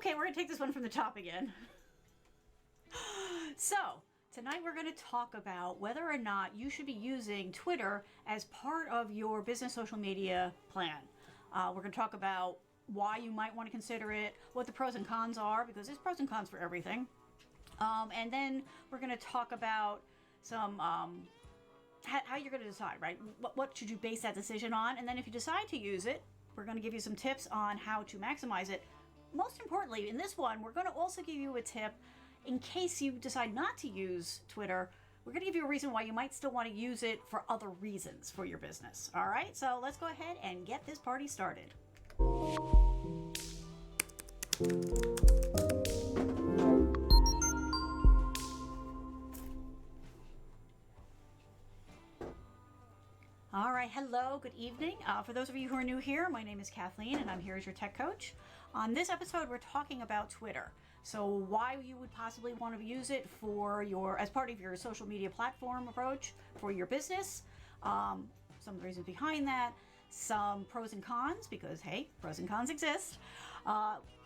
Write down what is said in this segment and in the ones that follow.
Okay, we're going to take this one from the top again. So, tonight we're going to talk about whether or not you should be using Twitter as part of your business social media plan. We're going to talk about why you might want to consider it, what the pros and cons are, because there's pros and cons for everything. And then we're going to talk about some how you're going to decide, right? What should you base that decision on? And then if you decide to use it, we're going to give you some tips on how to maximize it. Most importantly, in this one, we're going to also give you a tip in case you decide not to use Twitter. We're going to give you a reason why you might still want to use it for other reasons for your business. All right, so let's go ahead and get this party started. All right, hello, good evening. For those of you who are new here, my name is Kathleen and I'm here as your tech coach. On this episode, we're talking about Twitter. So why you would possibly want to use it for as part of your social media platform approach for your business, some of the reasons behind that, some pros and cons, because hey, pros and cons exist,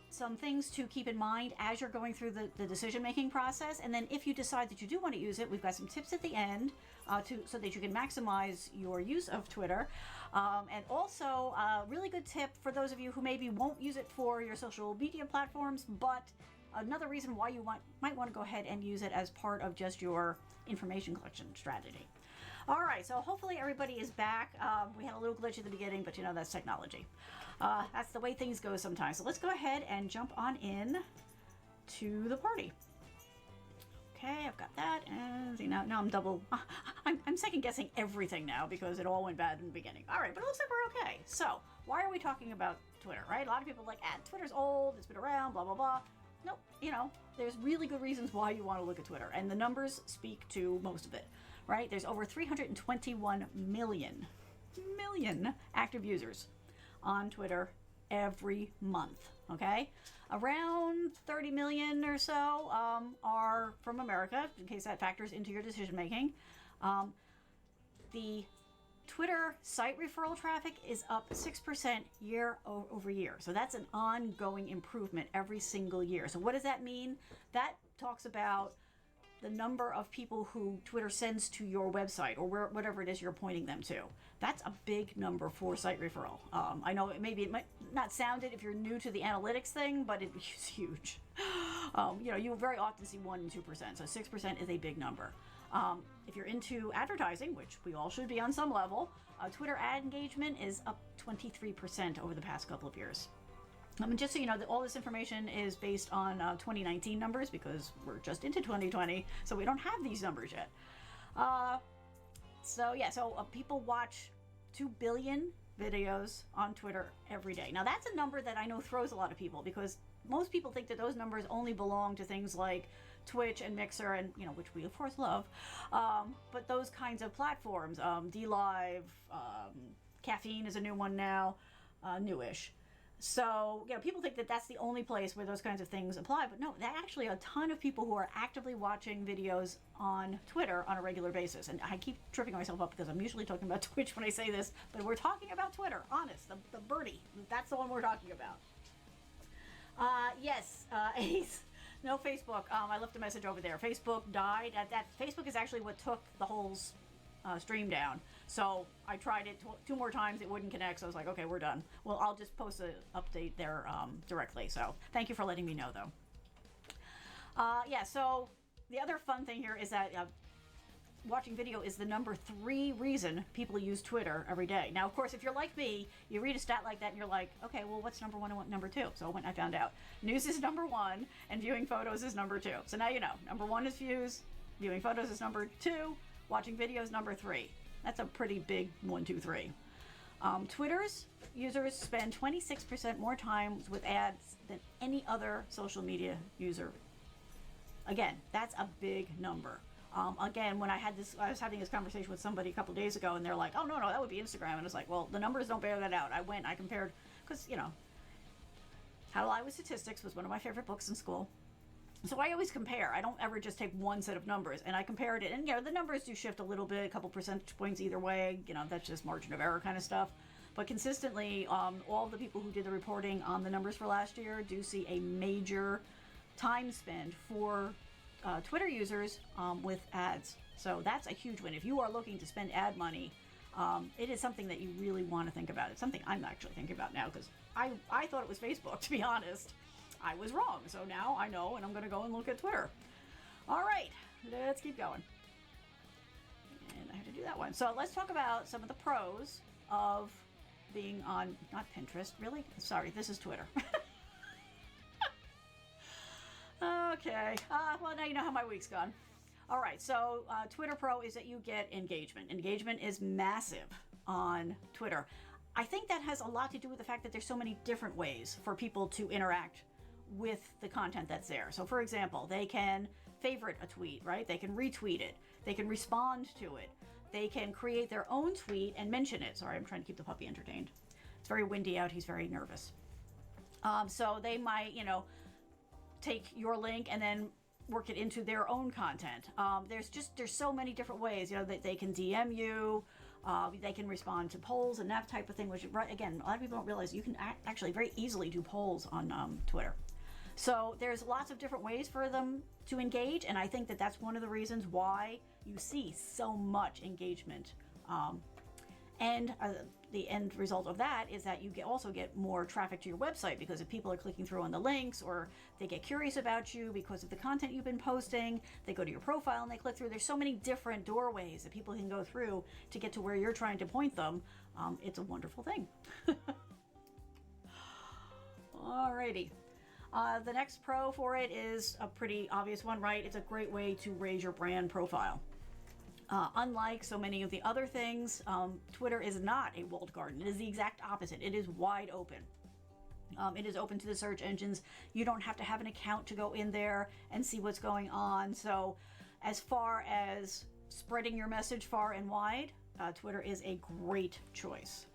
some things to keep in mind as you're going through the decision-making process, and then if you decide that you do want to use it, we've got some tips at the end so that you can maximize your use of Twitter. And also a really good tip for those of you who maybe won't use it for your social media platforms, but another reason why you might want to go ahead and use it as part of just your information collection strategy. All right, so hopefully everybody is back. We had a little glitch at the beginning, but you know, that's technology. That's the way things go sometimes. So let's go ahead and jump on in to the party. Okay, I've got that, and see, now I'm double. I'm second guessing everything now because it all went bad in the beginning. All right, but it looks like we're okay. So why are we talking about Twitter, right? A lot of people are like, Twitter's old, it's been around, blah, blah, blah. Nope, there's really good reasons why you want to look at Twitter, and the numbers speak to most of it, right? There's over 321 million active users on Twitter every month, okay? Around 30 million or so are from America, in case that factors into your decision making. The Twitter site referral traffic is up 6% year over year. So that's an ongoing improvement every single year. So what does that mean? That talks about the number of people who Twitter sends to your website or whatever it is you're pointing them to. That's a big number for site referral. I know it might not sound it if you're new to the analytics thing, but it's huge. You very often see 1 and 2%, so 6% is a big number. If you're into advertising, which we all should be on some level, Twitter ad engagement is up 23% over the past couple of years. Just so you know, that all this information is based on 2019 numbers because we're just into 2020, so we don't have these numbers yet. So people watch 2 billion videos on Twitter every day. Now that's a number that I know throws a lot of people because most people think that those numbers only belong to things like Twitch and Mixer and, which we of course love, but those kinds of platforms, DLive, Caffeine is a new one now, newish. So, people think that that's the only place where those kinds of things apply, but no, there are actually a ton of people who are actively watching videos on Twitter on a regular basis. And I keep tripping myself up because I'm usually talking about Twitch when I say this, but we're talking about Twitter, honest, the birdie. That's the one we're talking about. Yes, Ace. No Facebook. I left a message over there. Facebook died. Facebook is actually what took the whole stream down. So I tried it 2 more times. It wouldn't connect. So I was like, okay, we're done. Well, I'll just post an update there directly. So thank you for letting me know, though. So the other fun thing here is that watching video is the number 3 reason people use Twitter every day. Now, of course, if you're like me, you read a stat like that and you're like, okay, well, what's number 1 and what number 2? So I found out. News is number 1 and viewing photos is number 2. So now you know. Number 1 is views, viewing photos is number 2, watching videos number 3. That's a pretty big 1, 2, 3. Twitter's users spend 26% more time with ads than any other social media user. Again, that's a big number. Again, when I was having this conversation with somebody a couple days ago, and they're like, "Oh no, that would be Instagram," and I was like, "Well, the numbers don't bear that out." I compared because How to Lie with Statistics was one of my favorite books in school. So I always compare. I don't ever just take one set of numbers, and I compared it. And the numbers do shift a little bit, a couple percentage points either way. That's just margin of error kind of stuff. But consistently, all the people who did the reporting on the numbers for last year do see a major time spend for Twitter users with ads. So that's a huge win. If you are looking to spend ad money, it is something that you really want to think about. It's something I'm actually thinking about now because I thought it was Facebook, to be honest. I was wrong. So now I know, and I'm going to go and look at Twitter. All right, let's keep going. And I had to do that one. So let's talk about some of the pros of being on, not Pinterest, really? Sorry, this is Twitter. Okay, well, now you know how my week's gone. All right, so Twitter Pro is that you get engagement. Engagement is massive on Twitter. I think that has a lot to do with the fact that there's so many different ways for people to interact with the content that's there. So for example, they can favorite a tweet, right? They can retweet it. They can respond to it. They can create their own tweet and mention it. Sorry, I'm trying to keep the puppy entertained. It's very windy out. He's very nervous. So they might, take your link and then work it into their own content. There's so many different ways, that they can DM you, they can respond to polls and that type of thing, which, again, a lot of people don't realize you can actually very easily do polls on Twitter. So there's lots of different ways for them to engage, and I think that that's one of the reasons why you see so much engagement. And the end result of that is that you also get more traffic to your website, because if people are clicking through on the links, or they get curious about you because of the content you've been posting, they go to your profile and they click through. There's so many different doorways that people can go through to get to where you're trying to point them. It's a wonderful thing. Alrighty. The next pro for it is a pretty obvious one, right? It's a great way to raise your brand profile. Unlike so many of the other things, Twitter is not a walled garden. It is the exact opposite. It is wide open. It is open to the search engines. You don't have to have an account to go in there and see what's going on. So as far as spreading your message far and wide, Twitter is a great choice.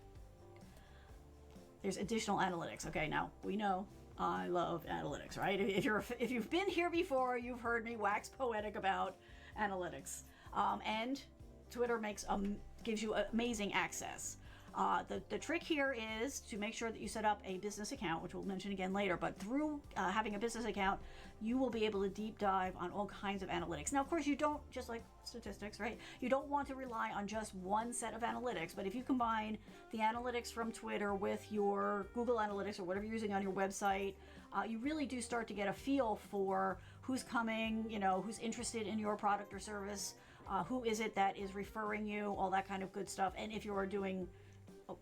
There's additional analytics. Okay, now we know I love analytics, right? If you've been here before, you've heard me wax poetic about analytics. And Twitter gives you amazing access. The trick here is to make sure that you set up a business account, which we'll mention again later, but through having a business account, you will be able to deep dive on all kinds of analytics. Now, of course, you don't, just like statistics, right? You don't want to rely on just one set of analytics, but if you combine the analytics from Twitter with your Google Analytics or whatever you're using on your website, you really do start to get a feel for who's coming, who's interested in your product or service, who is it that is referring you, all that kind of good stuff. And if you are doing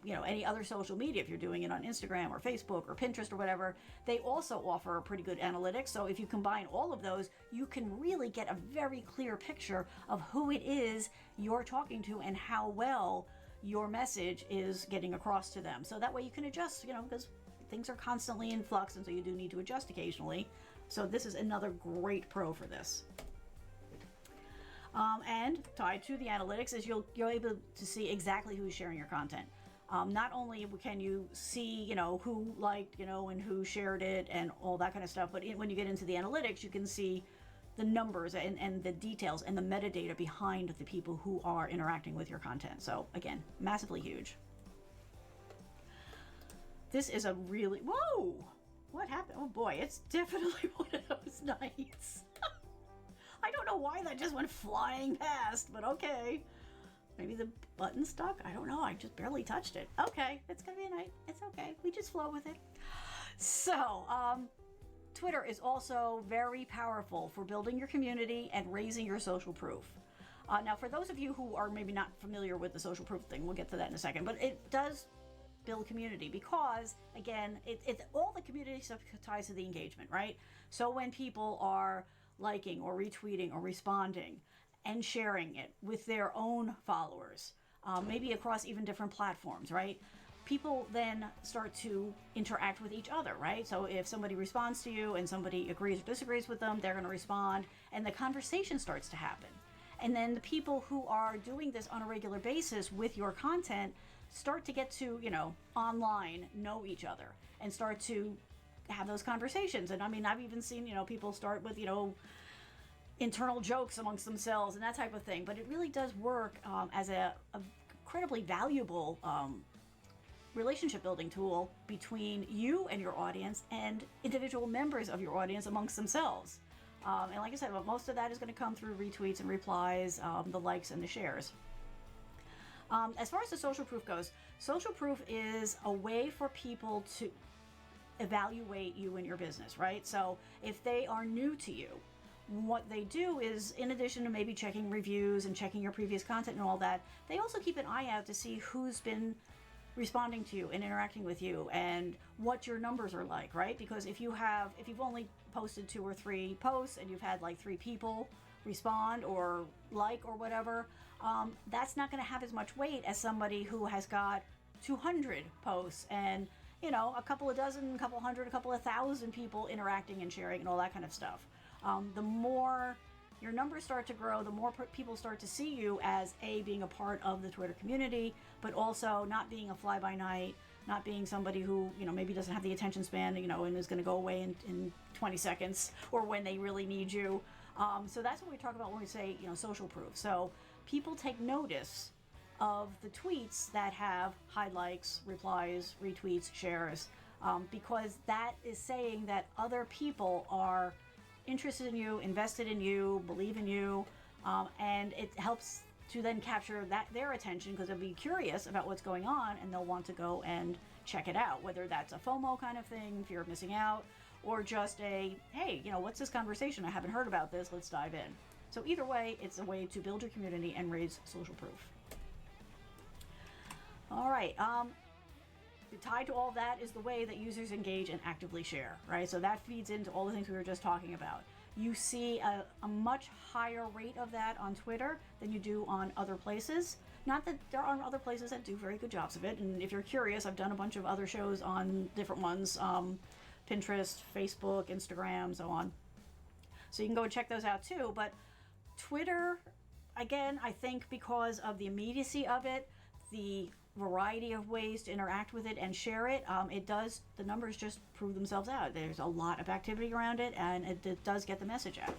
any other social media, if you're doing it on Instagram or Facebook or Pinterest or whatever, they also offer pretty good analytics. So if you combine all of those, you can really get a very clear picture of who it is you're talking to and how well your message is getting across to them. So that way you can adjust, because things are constantly in flux, and so you do need to adjust occasionally. So this is another great pro for this. And tied to the analytics is you're able to see exactly who's sharing your content. Not only can you see, who liked, and who shared it and all that kind of stuff, but when you get into the analytics, you can see the numbers and the details and the metadata behind the people who are interacting with your content. So again, massively huge. This is a really, whoa, what happened? Oh boy, it's definitely one of those nights. I don't know why that just went flying past, but okay. Maybe the button stuck? I don't know. I just barely touched it. Okay, it's gonna be a night. It's okay. We just flow with it. So, Twitter is also very powerful for building your community and raising your social proof. Now, for those of you who are maybe not familiar with the social proof thing, we'll get to that in a second, but it does build community because, again, it's all the community stuff ties to the engagement, right? So when people are liking or retweeting or responding and sharing it with their own followers, maybe across even different platforms, right? People then start to interact with each other, right? So if somebody responds to you and somebody agrees or disagrees with them, they're going to respond, and the conversation starts to happen. And then the people who are doing this on a regular basis with your content start to get to, online, know each other and start to have those conversations. And I mean, I've even seen, people start with, internal jokes amongst themselves and that type of thing. But it really does work as a incredibly valuable relationship building tool between you and your audience and individual members of your audience amongst themselves. And like I said, well, most of that is going to come through retweets and replies, the likes and the shares. As far as the social proof goes, social proof is a way for people to evaluate you and your business, right? So if they are new to you, what they do is, in addition to maybe checking reviews and checking your previous content and all that, they also keep an eye out to see who's been responding to you and interacting with you and what your numbers are like, right? Because if you've only posted 2 or 3 posts and you've had like 3 people respond or like or whatever, that's not going to have as much weight as somebody who has got 200 posts and, you know, a couple of dozen, a couple hundred, a couple of thousand people interacting and sharing and all that kind of stuff. The more your numbers start to grow, the more people start to see you as being a part of the Twitter community, but also not being a fly-by-night, not being somebody who, you know, maybe doesn't have the attention span, you know, and is going to go away in 20 seconds or when they really need you. So that's what we talk about when we say, you know, social proof. So people take notice of the tweets that have high likes, replies, retweets, shares, because that is saying that other people are interested in you, invested in you, believe in you, and it helps to then capture their attention because they'll be curious about what's going on and they'll want to go and check it out, whether that's a FOMO kind of thing, fear of missing out, or just a, hey, you know, what's this conversation? I haven't heard about this, let's dive in. So either way, it's a way to build your community and raise social proof. All right, tied to all that is the way that users engage and actively share, right? So that feeds into all the things we were just talking about. You see a much higher rate of that on Twitter than you do on other places. Not that there aren't other places that do very good jobs of it, and if you're curious, I've done a bunch of other shows on different ones, Pinterest, Facebook, Instagram, so on. So you can go and check those out too, but Twitter, again, I think because of the immediacy of it, the variety of ways to interact with it and share it, the numbers just prove themselves out. There's a lot of activity around it, and it does get the message out.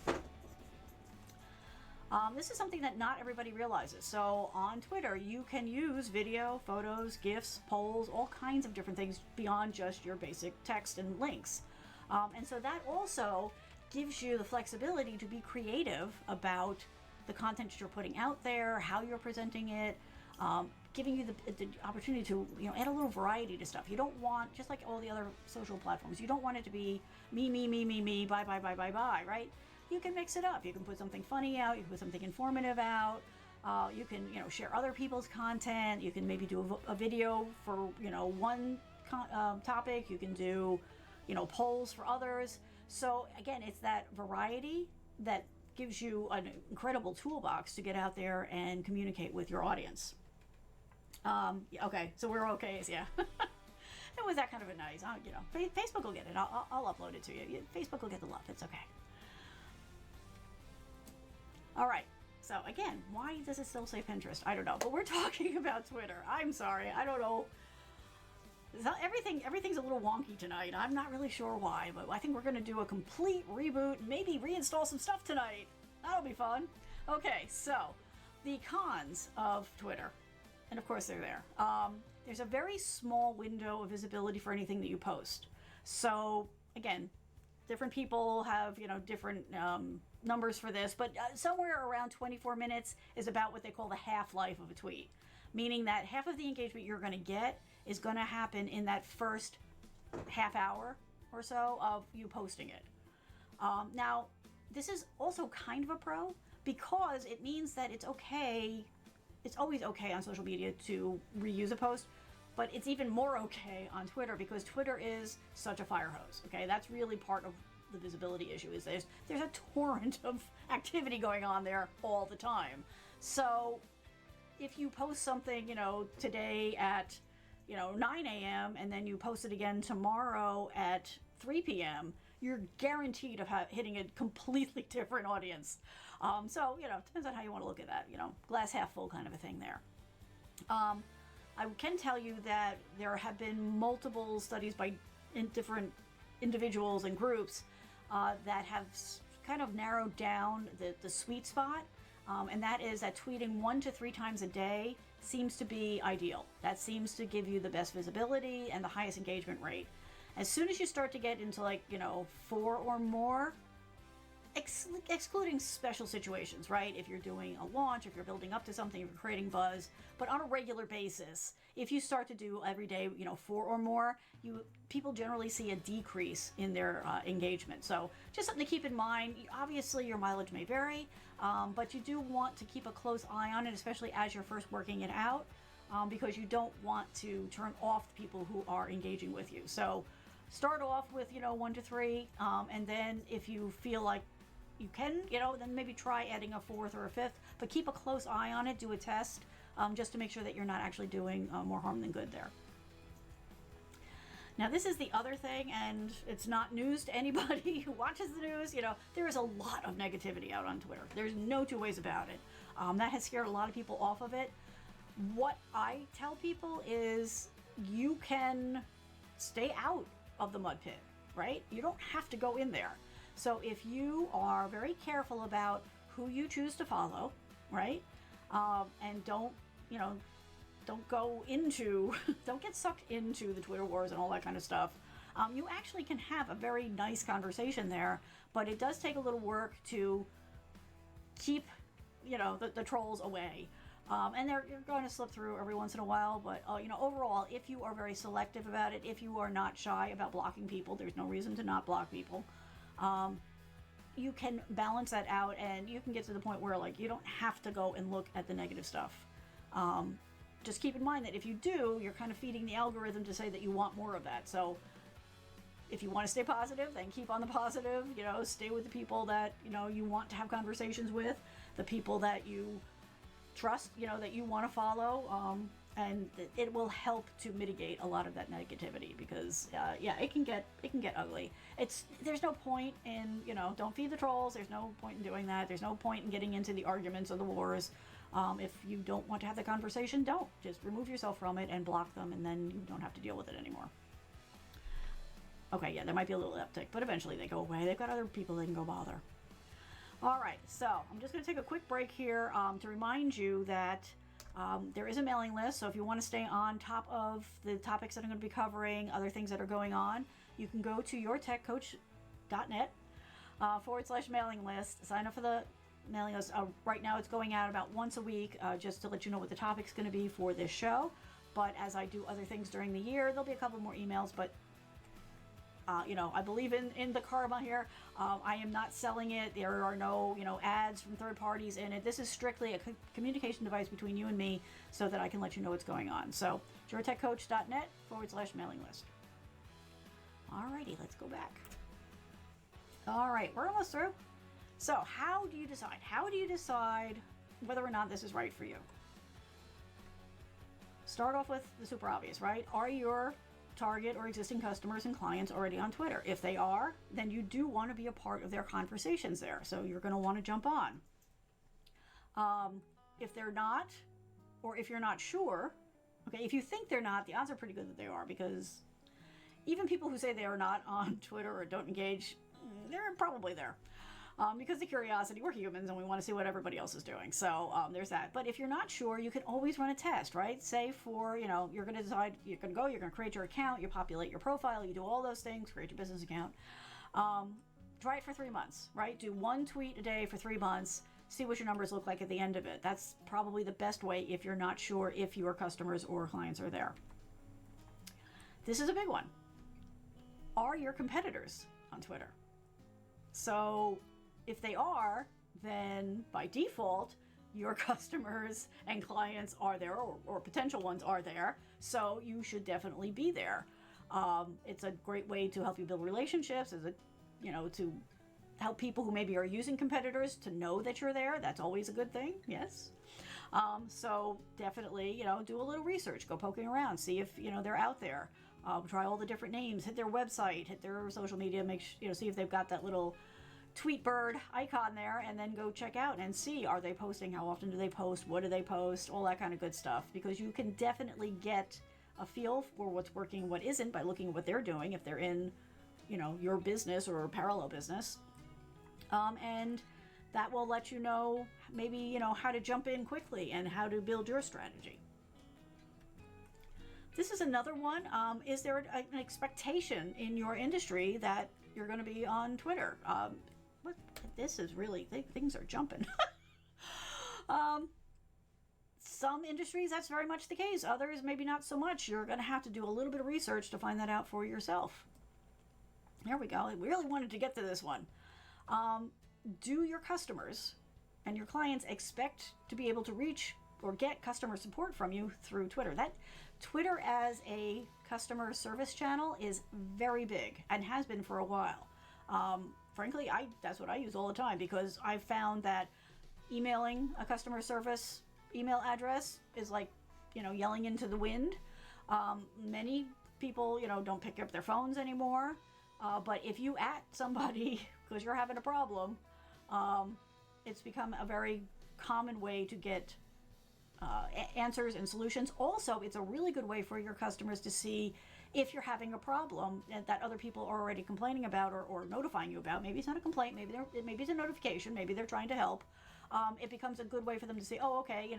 This is something that not everybody realizes. So on Twitter, you can use video, photos, GIFs, polls, all kinds of different things beyond just your basic text and links. And so that also gives you the flexibility to be creative about the content that you're putting out there, how you're presenting it, giving you the opportunity to, you know, add a little variety to stuff. You don't want, just like all the other social platforms, you don't want it to be me, bye, right? You can mix it up. You can put something funny out, you can put something informative out, you can, you know, share other people's content, you can maybe do a video for, you know, one topic, you can do, you know, polls for others. So again, it's that variety that gives you an incredible toolbox to get out there and communicate with your audience. Okay, so we're okay, yeah. It was that kind of a nice, you know, Facebook will get it. I'll upload it to you. Facebook will get the love. It's okay. All right. So again, why does it still say Pinterest? I don't know, but we're talking about Twitter. I'm sorry. I don't know. Everything's a little wonky tonight. I'm not really sure why, but I think we're going to do a complete reboot, maybe reinstall some stuff tonight. That'll be fun. Okay, so the cons of Twitter. And of course they're there. There's a very small window of visibility for anything that you post. So again, different people have, you know, different numbers for this, but somewhere around 24 minutes is about what they call the half-life of a tweet, meaning that half of the engagement you're going to get is going to happen in that first half hour or so of you posting it. Now, this is also kind of a pro because it means that it's okay. It's always okay on social media to reuse a post, but it's even more okay on Twitter because Twitter is such a fire hose. Okay, that's really part of the visibility issue. Is there's a torrent of activity going on there all the time. So if you post something, you know, today at, you know, 9 a.m. and then you post it again tomorrow at 3 p.m., you're guaranteed of hitting a completely different audience. So, you know, it depends on how you want to look at that, you know, glass half full kind of a thing there. I can tell you that there have been multiple studies by different individuals and groups that have kind of narrowed down the sweet spot, and that is that tweeting 1 to 3 times a day seems to be ideal. That seems to give you the best visibility and the highest engagement rate. As soon as you start to get into, like, 4 or more, excluding special situations, right? If you're doing a launch, if you're building up to something, if you're creating buzz, but on a regular basis, if you start to do every day, 4 or more, people generally see a decrease in their engagement. So just something to keep in mind. Obviously, your mileage may vary, but you do want to keep a close eye on it, especially as you're first working it out, because you don't want to turn off the people who are engaging with you. So start off with 1 to 3, and then if you feel like you can, then maybe try adding a 4th or a 5th, but keep a close eye on it. Do a test, just to make sure that you're not actually doing more harm than good there. Now, this is the other thing, and it's not news to anybody who watches the news. There is a lot of negativity out on Twitter. There's no two ways about it. That has scared a lot of people off of it. What I tell people is you can stay out of the mud pit, right? You don't have to go in there. So if you are very careful about who you choose to follow, right? And don't go into, don't get sucked into the Twitter wars and all that kind of stuff. You actually can have a very nice conversation there, but it does take a little work to keep, the trolls away. And you're going to slip through every once in a while, but overall, if you are very selective about it, if you are not shy about blocking people, there's no reason to not block people. You can balance that out, and you can get to the point where, like, you don't have to go and look at the negative stuff. Just keep in mind that if you do, you're kind of feeding the algorithm to say that you want more of that. So if you want to stay positive, then keep on the positive. Stay with the people that you want to have conversations with, the people that you trust, that you want to follow, and it will help to mitigate a lot of that negativity, because it can get ugly. There's no point in, don't feed the trolls. There's no point in doing that. There's no point in getting into the arguments or the wars. If you don't want to have the conversation, don't. Just remove yourself from it and block them, and then you don't have to deal with it anymore. Okay, yeah, there might be a little uptick, but eventually they go away. They've got other people they can go bother. All right, so I'm just going to take a quick break here to remind you that there is a mailing list. So if you want to stay on top of the topics that I'm going to be covering, other things that are going on, you can go to yourtechcoach.net /mailing list. Sign up for the mailing list. Right now it's going out about once a week, just to let you know what the topic's going to be for this show. But as I do other things during the year, there'll be a couple more emails, but I believe in the karma here. I am not selling it. There are no, ads from third parties in it. This is strictly a communication device between you and me, so that I can let you know what's going on. So, yourtechcoach.net /mailing list. Alrighty, let's go back. All right, we're almost through. So, how do you decide? How do you decide whether or not this is right for you? Start off with the super obvious, right? Are your target or existing customers and clients already on Twitter? If they are, then you do want to be a part of their conversations there. So you're going to want to jump on. If they're not, or if you're not sure, okay, if you think they're not, the odds are pretty good that they are, because even people who say they are not on Twitter or don't engage, they're probably there. Because of curiosity, we're humans and we want to see what everybody else is doing. So there's that. But if you're not sure, you can always run a test, right? Say for, you're going to decide, you're going to create your account, you populate your profile, you do all those things, create your business account. Try it for 3 months, right? Do 1 tweet a day for 3 months, see what your numbers look like at the end of it. That's probably the best way if you're not sure if your customers or clients are there. This is a big one. Are your competitors on Twitter? So if they are, then by default, your customers and clients are there, or potential ones are there. So you should definitely be there. It's a great way to help you build relationships, to help people who maybe are using competitors to know that you're there. That's always a good thing. Yes. So definitely, do a little research, go poking around, see if, they're out there. Try all the different names, hit their website, hit their social media, see if they've got that little Tweetbird icon there, and then go check out and see, are they posting, how often do they post, what do they post, all that kind of good stuff, because you can definitely get a feel for what's working, what isn't, by looking at what they're doing, if they're in, your business or a parallel business. And that will let you know maybe, how to jump in quickly and how to build your strategy. This is another one. Is there an expectation in your industry that you're going to be on Twitter? What this is really things are jumping. Some industries that's very much the case. Others maybe not so much. You're going to have to do a little bit of research to find that out for yourself. There we go. I really wanted to get to this one. Do your customers and your clients expect to be able to reach or get customer support from you through Twitter? That Twitter as a customer service channel is very big and has been for a while. Frankly, that's what I use all the time, because I've found that emailing a customer service email address is like, yelling into the wind. Many people, don't pick up their phones anymore. But if you at somebody because you're having a problem, it's become a very common way to get answers and solutions. Also, it's a really good way for your customers to see if you're having a problem that other people are already complaining about or notifying you about. Maybe it's not a complaint, maybe it's a notification, maybe they're trying to help. It becomes a good way for them to say, oh, okay,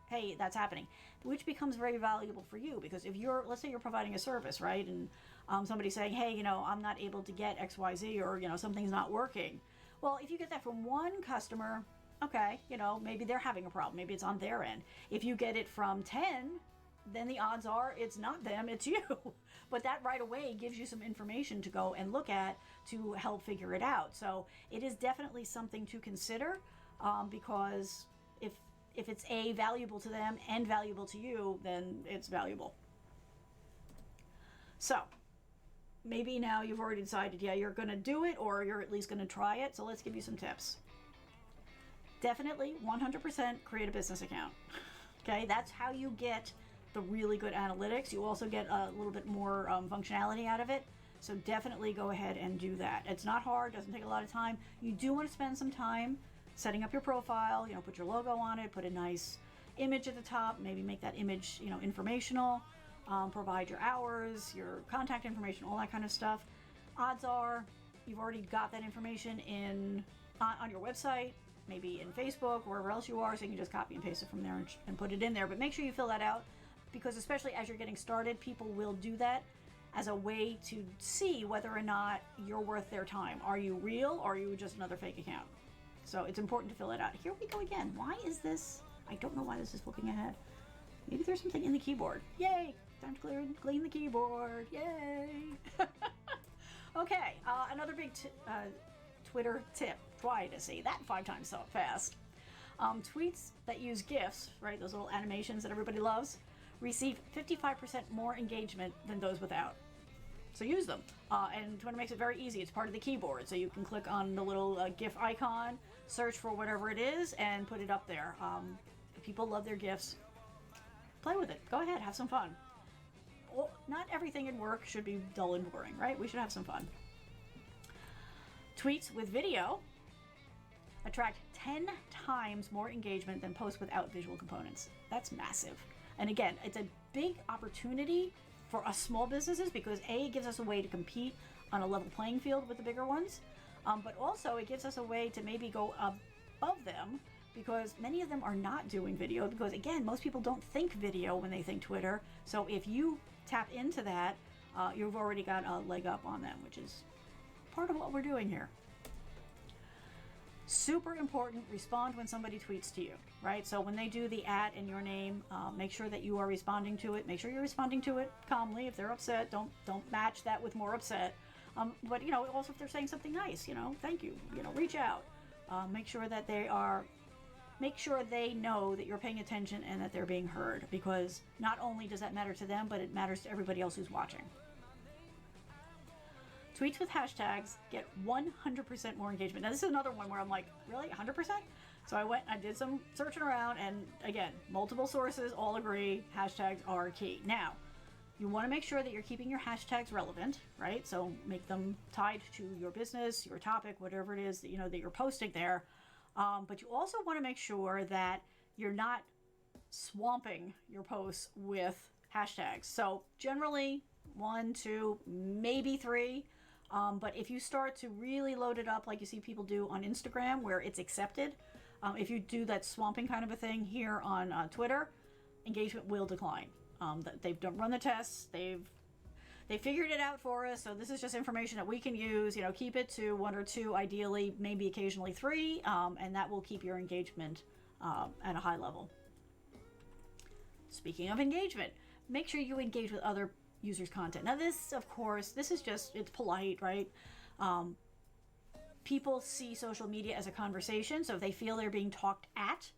hey, that's happening, which becomes very valuable for you, because if let's say you're providing a service, right, and somebody's saying, hey, I'm not able to get XYZ, or, something's not working. Well, if you get that from one customer, okay, maybe they're having a problem, maybe it's on their end. If you get it from 10, then the odds are it's not them, it's you. But that right away gives you some information to go and look at to help figure it out. So it is definitely something to consider, because if it's valuable to them and valuable to you, then it's valuable. So maybe now you've already decided, yeah, you're going to do it, or you're at least going to try it. So let's give you some tips. Definitely 100% create a business account. Okay, that's how you get the really good analytics. You also get a little bit more functionality out of it. So definitely go ahead and do that. It's not hard, doesn't take a lot of time. You do want to spend some time setting up your profile, put your logo on it, put a nice image at the top, maybe make that image, informational, provide your hours, your contact information, all that kind of stuff. Odds are you've already got that information on your website, maybe in Facebook, wherever else you are, so you can just copy and paste it from there and put it in there. But make sure you fill that out, because especially as you're getting started, people will do that as a way to see whether or not you're worth their time. Are you real, or are you just another fake account? So it's important to fill it out. Here we go again. Why is this? I don't know why this is looking ahead. Maybe there's something in the keyboard. Yay! Time to clean the keyboard. Yay! Okay, another big Twitter tip. Try to say that 5 times so fast. Tweets that use GIFs, right, those little animations that everybody loves, receive 55% more engagement than those without. So use them. And Twitter makes it very easy. It's part of the keyboard, so you can click on the little GIF icon, search for whatever it is, and put it up there. People love their GIFs. Play with it. Go ahead, have some fun. Well, not everything in work should be dull and boring, right? We should have some fun. Tweets with video attract 10 times more engagement than posts without visual components. That's massive. And again, it's a big opportunity for us small businesses, because it gives us a way to compete on a level playing field with the bigger ones, but also it gives us a way to maybe go above them, because many of them are not doing video, because again, most people don't think video when they think Twitter. So if you tap into that, you've already got a leg up on them, which is part of what we're doing here. Super important, respond when somebody tweets to you, right? So when they do the @ in your name, make sure that you are responding to it. Make sure you're responding to it calmly. If they're upset, don't match that with more upset. But also if they're saying something nice, thank you, reach out. Make sure that they know that you're paying attention and that they're being heard, because not only does that matter to them, but it matters to everybody else who's watching. Tweets with hashtags get 100% more engagement. Now, this is another one where I'm like, really? 100%? So I did some searching around, and again, multiple sources all agree hashtags are key. Now, you want to make sure that you're keeping your hashtags relevant, right? So make them tied to your business, your topic, whatever it is that, that you're posting there. But you also want to make sure that you're not swamping your posts with hashtags. So generally 1, 2, maybe 3. But if you start to really load it up like you see people do on Instagram, where it's accepted, if you do that swamping kind of a thing here on Twitter, engagement will decline. They've run the tests. They figured it out for us. So this is just information that we can use. Keep it to 1 or 2, ideally, maybe occasionally 3, and that will keep your engagement at a high level. Speaking of engagement, make sure you engage with other users' content. Now this, of course, it's polite, right? People see social media as a conversation, so if they feel they're being talked at,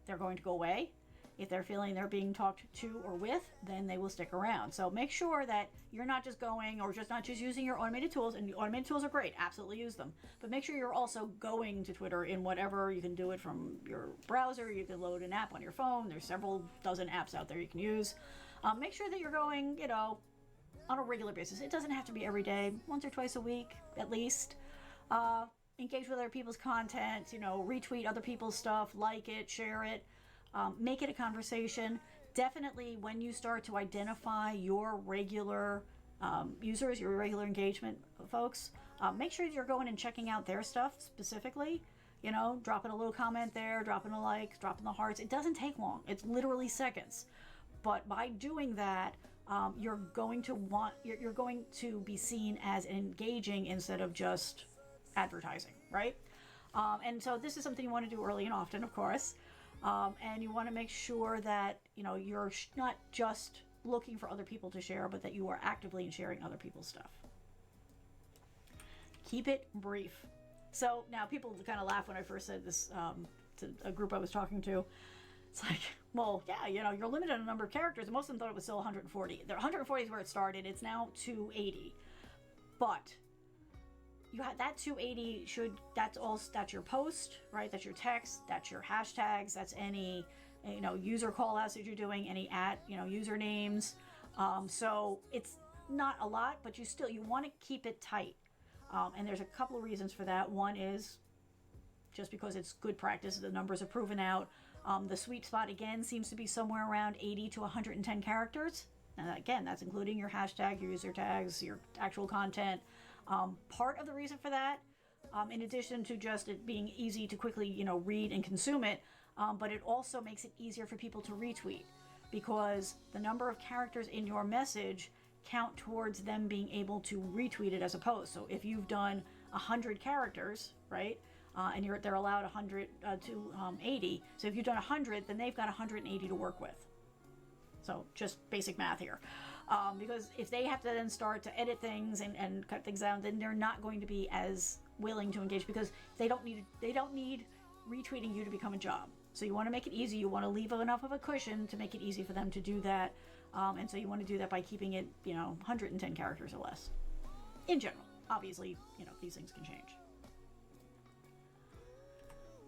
they're going to go away. If they're feeling they're being talked to or with, then they will stick around. So make sure that you're not just going or not just using your automated tools, and the automated tools are great, absolutely use them. But make sure you're also going to Twitter in whatever, you can do it from your browser, you can load an app on your phone, there's several dozen apps out there you can use. Make sure that you're going, on a regular basis. It doesn't have to be every day, once or twice a week at least. Engage with other people's content, retweet other people's stuff, like it, share it. Make it a conversation. Definitely when you start to identify your regular users, your regular engagement folks, make sure you're going and checking out their stuff specifically. Dropping a little comment there, dropping a like, dropping the hearts. It doesn't take long. It's literally seconds. But by doing that, you're going to be seen as engaging instead of just advertising, right? And so this is something you want to do early and often, of course. And you want to make sure that you're not just looking for other people to share, but that you are actively sharing other people's stuff. Keep it brief. So now people kind of laugh when I first said this to a group I was talking to. It's like, well, yeah, you're limited on a number of characters, and most of them thought it was still 140. The 140 is where it started. It's now 280, but you have that 280 that's your post, right? That's your text, that's your hashtags, that's any user call outs that you're doing, any usernames. So it's not a lot, but you want to keep it tight. And there's a couple of reasons for that. One is just because it's good practice, the numbers are proven out. The sweet spot again seems to be somewhere around 80 to 110 characters. And again, that's including your hashtag, your user tags, your actual content. Part of the reason for that, in addition to just it being easy to quickly, read and consume it, but it also makes it easier for people to retweet, because the number of characters in your message count towards them being able to retweet it as a post. So if you've done 100 characters, right, and they're allowed 100 to 80. So if you've done 100, then they've got 180 to work with. So just basic math here. Because if they have to then start to edit things and cut things down, then they're not going to be as willing to engage, because they don't need retweeting you to become a job. So you want to make it easy. You want to leave enough of a cushion to make it easy for them to do that. And so you want to do that by keeping it, 110 characters or less. In general, obviously, these things can change.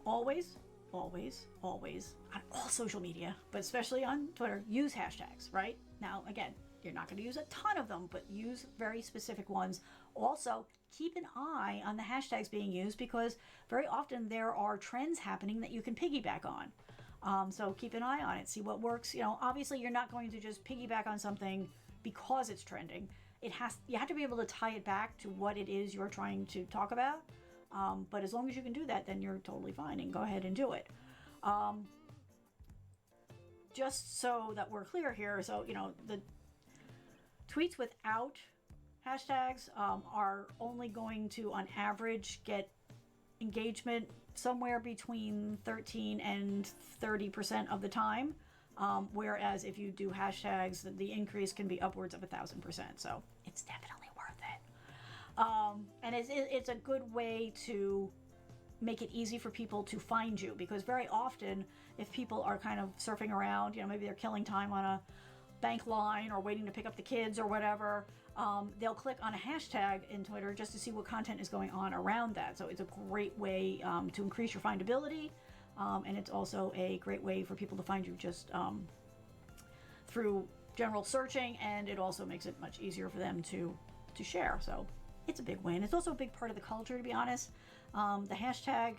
Always on all social media, but especially on Twitter, use hashtags, right? Now, again, you're not going to use a ton of them, but use very specific ones. Also, keep an eye on the hashtags being used, because very often there are trends happening that you can piggyback on. So keep an eye on it, see what works. Obviously you're not going to just piggyback on something because it's trending. You have to be able to tie it back to what it is you're trying to talk about. But as long as you can do that, then you're totally fine, and go ahead and do it. Just so that we're clear here, so the tweets without hashtags are only going to, on average, get engagement somewhere between 13 and 30% of the time, whereas if you do hashtags, the increase can be upwards of 1,000%. So it's definitely worth it. And it's a good way to make it easy for people to find you, because very often if people are kind of surfing around, maybe they're killing time on a bank line or waiting to pick up the kids or whatever, they'll click on a hashtag in Twitter just to see what content is going on around that. So it's a great way to increase your findability, and it's also a great way for people to find you just through general searching, and it also makes it much easier for them to share. So it's a big win. It's also a big part of the culture, to be honest. The hashtag,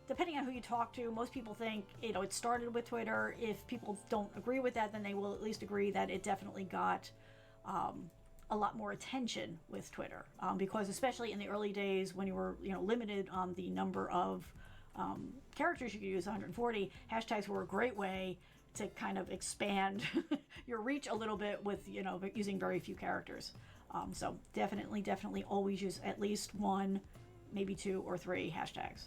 depending on who you talk to, most people think, it started with Twitter. If people don't agree with that, then they will at least agree that it definitely got a lot more attention with Twitter, because especially in the early days when you were, limited on the number of characters you could use, 140, hashtags were a great way to kind of expand your reach a little bit with, using very few characters. So definitely always use at least one, maybe 2 or 3 hashtags.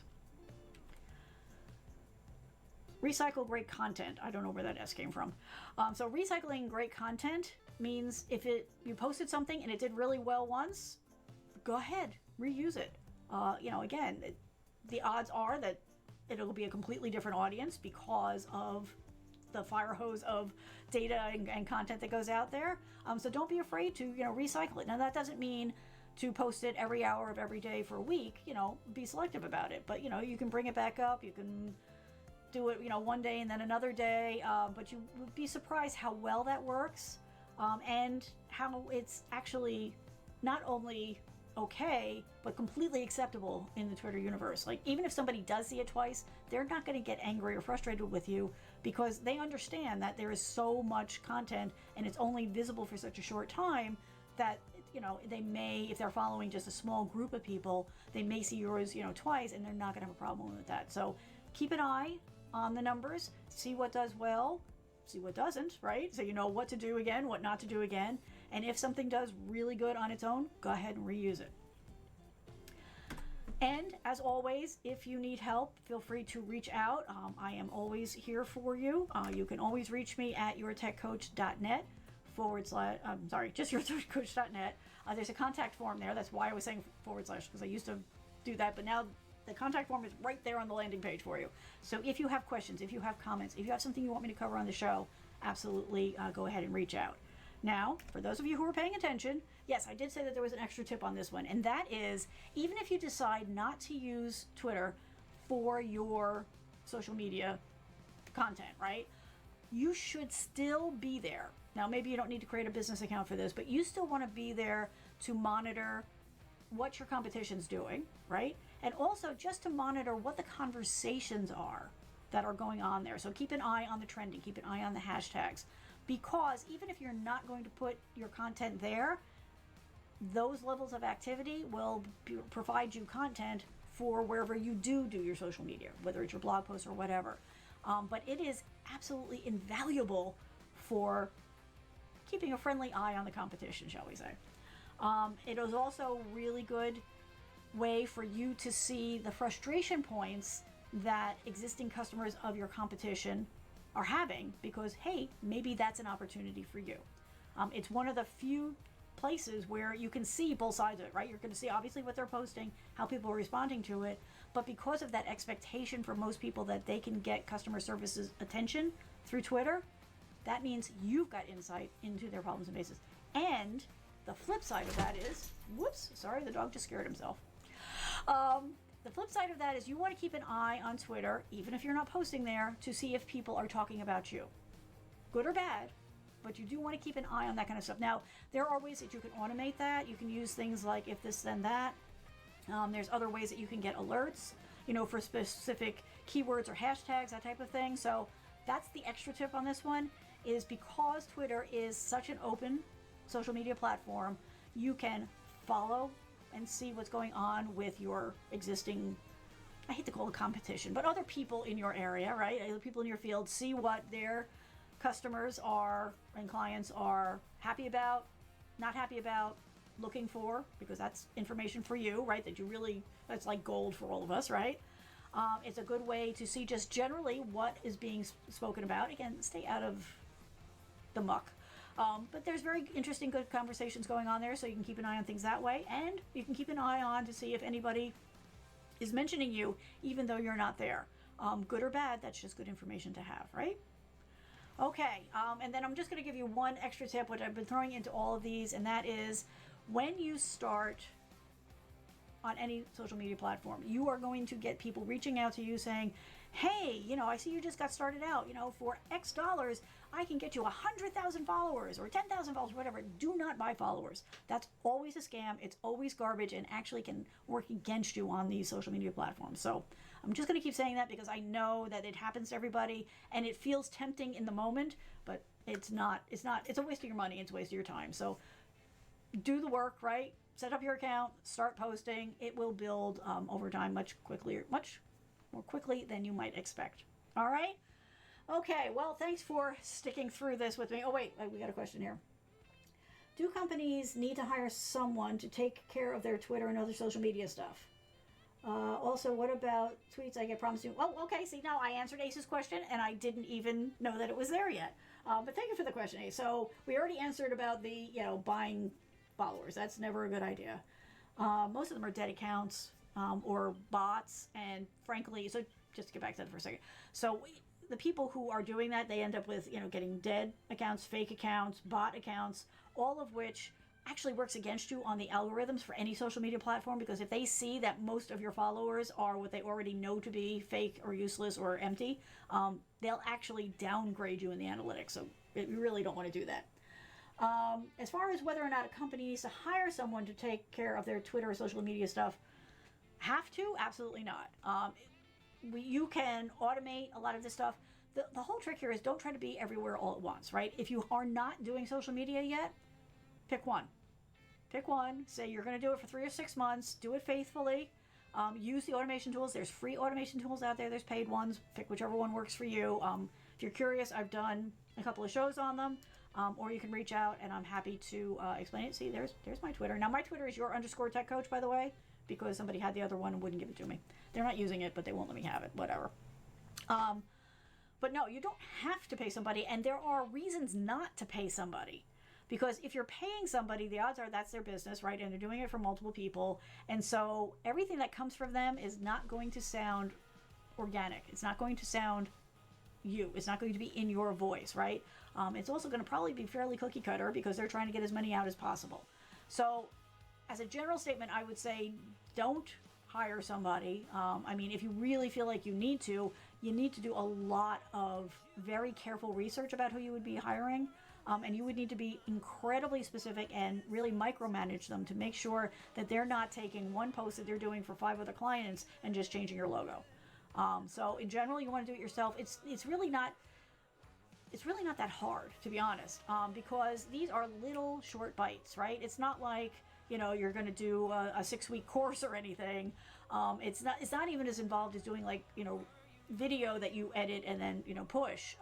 Recycle great content. I don't know where that S came from. So recycling great content means if you posted something and it did really well once, go ahead, reuse it. Again, the odds are that it'll be a completely different audience because of the fire hose of data and content that goes out there. So don't be afraid to, recycle it. Now that doesn't mean to post it every hour of every day for a week. Be selective about it. But you can bring it back up. You can do it, one day and then another day. But you would be surprised how well that works, and how it's actually not only okay, but completely acceptable in the Twitter universe. Like, even if somebody does see it twice, they're not going to get angry or frustrated with you because they understand that there is so much content and it's only visible for such a short time that, they may, if they're following just a small group of people, they may see yours, twice, and they're not going to have a problem with that. So keep an eye on the numbers, see what does well, see what doesn't, right? So you know what to do again, what not to do again. And if something does really good on its own, go ahead and reuse it. And as always, if you need help, feel free to reach out. I am always here for you. You can always reach me at yourtechcoach.net just yourtechcoach.net. There's a contact form there. That's why I was saying / because I used to do that, but now the contact form is right there on the landing page for you. So if you have questions, if you have comments, if you have something you want me to cover on the show, absolutely go ahead and reach out. Now, for those of you who are paying attention, yes, I did say that there was an extra tip on this one, and that is, even if you decide not to use Twitter for your social media content, right? You should still be there. Now, maybe you don't need to create a business account for this, but you still want to be there to monitor what your competition's doing, right? And also just to monitor what the conversations are that are going on there. So keep an eye on the trending, keep an eye on the hashtags, because even if you're not going to put your content there, those levels of activity will provide you content for wherever you do your social media, whether it's your blog post or whatever. But it is absolutely invaluable for keeping a friendly eye on the competition, shall we say. It is also a really good way for you to see the frustration points that existing customers of your competition are having, because, hey, maybe that's an opportunity for you. It's one of the few places where you can see both sides of it, right? You're going to see obviously what they're posting, how people are responding to it, but because of that expectation for most people that they can get customer service's attention through Twitter, that means you've got insight into their problems and bases. And the flip side of that is, whoops, sorry, the dog just scared himself. The flip side of that is you want to keep an eye on Twitter, even if you're not posting there, to see if people are talking about you. Good or bad, but you do want to keep an eye on that kind of stuff. Now, there are ways that you can automate that. You can use things like if this, then that. There's other ways that you can get alerts, for specific keywords or hashtags, that type of thing. So that's the extra tip on this one, is because Twitter is such an open social media platform, you can follow and see what's going on with your existing, I hate to call it competition, but other people in your area, right? Other people in your field, see what their customers are and clients are happy about, not happy about, looking for, because that's information for you, right? That's like gold for all of us, right? It's a good way to see just generally what is being spoken about. Again, stay out of the muck. But there's very interesting, good conversations going on there, so you can keep an eye on things that way. And you can keep an eye on to see if anybody is mentioning you, even though you're not there. Good or bad, that's just good information to have, right? Okay, and then I'm just going to give you one extra tip, which I've been throwing into all of these, and that is when you start on any social media platform, you are going to get people reaching out to you saying, hey, I see you just got started out, for X dollars, I can get you 100,000 followers or 10,000 followers, whatever. Do not buy followers. That's always a scam. It's always garbage and actually can work against you on these social media platforms. So I'm just going to keep saying that because I know that it happens to everybody and it feels tempting in the moment, but it's not, it's a waste of your money. It's a waste of your time. So do the work, right? Set up your account, start posting. It will build over time much more quickly than you might expect. All right. Okay, well, thanks for sticking through this with me. Oh, wait, we got a question here. Do companies need to hire someone to take care of their Twitter and other social media stuff? Also, what about tweets I get promised to? Oh, okay, see, now I answered Ace's question, and I didn't even know that it was there yet. But thank you for the question, Ace. So we already answered about the, buying followers. That's never a good idea. Most of them are dead accounts or bots, and frankly, so just to get back to that for a second. So the people who are doing that, they end up with, getting dead accounts, fake accounts, bot accounts, all of which actually works against you on the algorithms for any social media platform, because if they see that most of your followers are what they already know to be fake or useless or empty, they'll actually downgrade you in the analytics. So you really don't want to do that. As far as whether or not a company needs to hire someone to take care of their Twitter or social media stuff, have to? Absolutely not. You can automate a lot of this stuff. The whole trick here is don't try to be everywhere all at once, right? If you are not doing social media yet, pick one. Pick one. Say you're going to do it for 3 or 6 months. Do it faithfully. Use the automation tools. There's free automation tools out there. There's paid ones. Pick whichever one works for you. If you're curious, I've done a couple of shows on them. Or you can reach out, and I'm happy to explain it. See, there's my Twitter. Now, my Twitter is your_tech coach, by the way, because somebody had the other one and wouldn't give it to me. They're not using it, but they won't let me have it. Whatever. But no, you don't have to pay somebody, and there are reasons not to pay somebody. Because if you're paying somebody, the odds are that's their business, right? And they're doing it for multiple people. And so everything that comes from them is not going to sound organic. It's not going to sound you. It's not going to be in your voice, right? It's also going to probably be fairly cookie cutter because they're trying to get as many out as possible. So as a general statement, I would say don't hire somebody. If you really feel like you need to do a lot of very careful research about who you would be hiring. And you would need to be incredibly specific and really micromanage them to make sure that they're not taking one post that they're doing for 5 other clients and just changing your logo. So in general, you want to do it yourself. It's really not that hard, to be honest, because these are little short bites, right? It's not like, you're going to do a 6-week course or anything. It's not even as involved as doing video that you edit and then, push.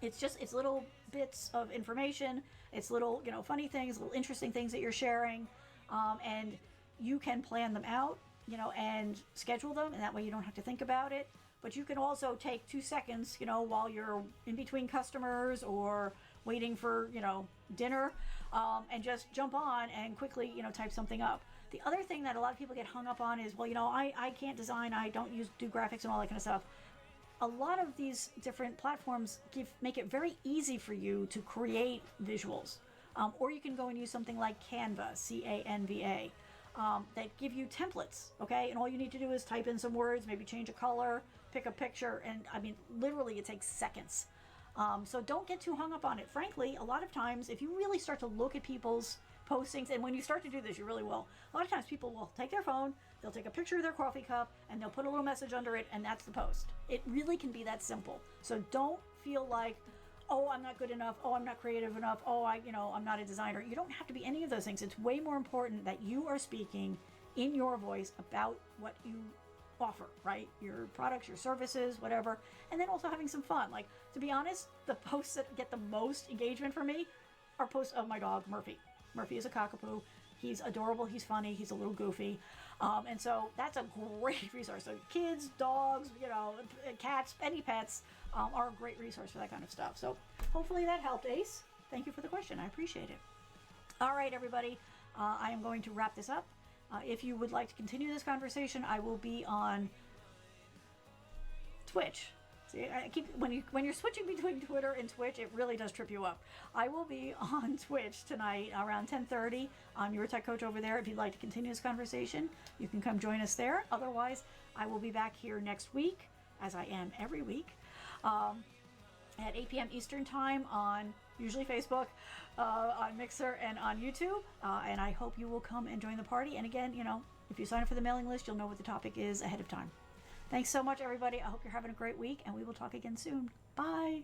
It's little bits of information. It's little, funny things, little interesting things that you're sharing. And you can plan them out, and schedule them. And that way you don't have to think about it. But you can also take 2 seconds, while you're in between customers or waiting for, dinner, and just jump on and quickly, type something up. The other thing that a lot of people get hung up on is, well, I can't design. I don't do graphics and all that kind of stuff. A lot of these different platforms make it very easy for you to create visuals. Or you can go and use something like Canva, Canva, that give you templates, okay? And all you need to do is type in some words, maybe change a color, pick a picture, and literally it takes seconds. So don't get too hung up on it. Frankly, a lot of times, if you really start to look at people's postings, and when you start to do this, you really will. A lot of times people will take their phone, they'll take a picture of their coffee cup, and they'll put a little message under it, and that's the post. It really can be that simple. So don't feel like, oh, I'm not good enough, oh, I'm not creative enough, oh, I'm not a designer. You don't have to be any of those things. It's way more important that you are speaking in your voice about what you offer, right? Your products, your services, whatever, and then also having some fun. Like, to be honest, the posts that get the most engagement for me are posts of my dog, Murphy. Murphy is a cockapoo. He's adorable, he's funny, he's a little goofy. And so that's a great resource. So kids, dogs, cats, any pets are a great resource for that kind of stuff. So hopefully that helped, Ace. Thank you for the question. I appreciate it. All right, everybody. I am going to wrap this up. If you would like to continue this conversation, I will be on Twitch. See, I keep when you're switching between Twitter and Twitch, it really does trip you up. I will be on Twitch tonight around 10:30. I'm your tech coach over there. If you'd like to continue this conversation, you can come join us there. Otherwise, I will be back here next week, as I am every week, at 8 p.m. Eastern Time on usually Facebook, on Mixer, and on YouTube. And I hope you will come and join the party. And again, if you sign up for the mailing list, you'll know what the topic is ahead of time. Thanks so much, everybody. I hope you're having a great week, and we will talk again soon. Bye.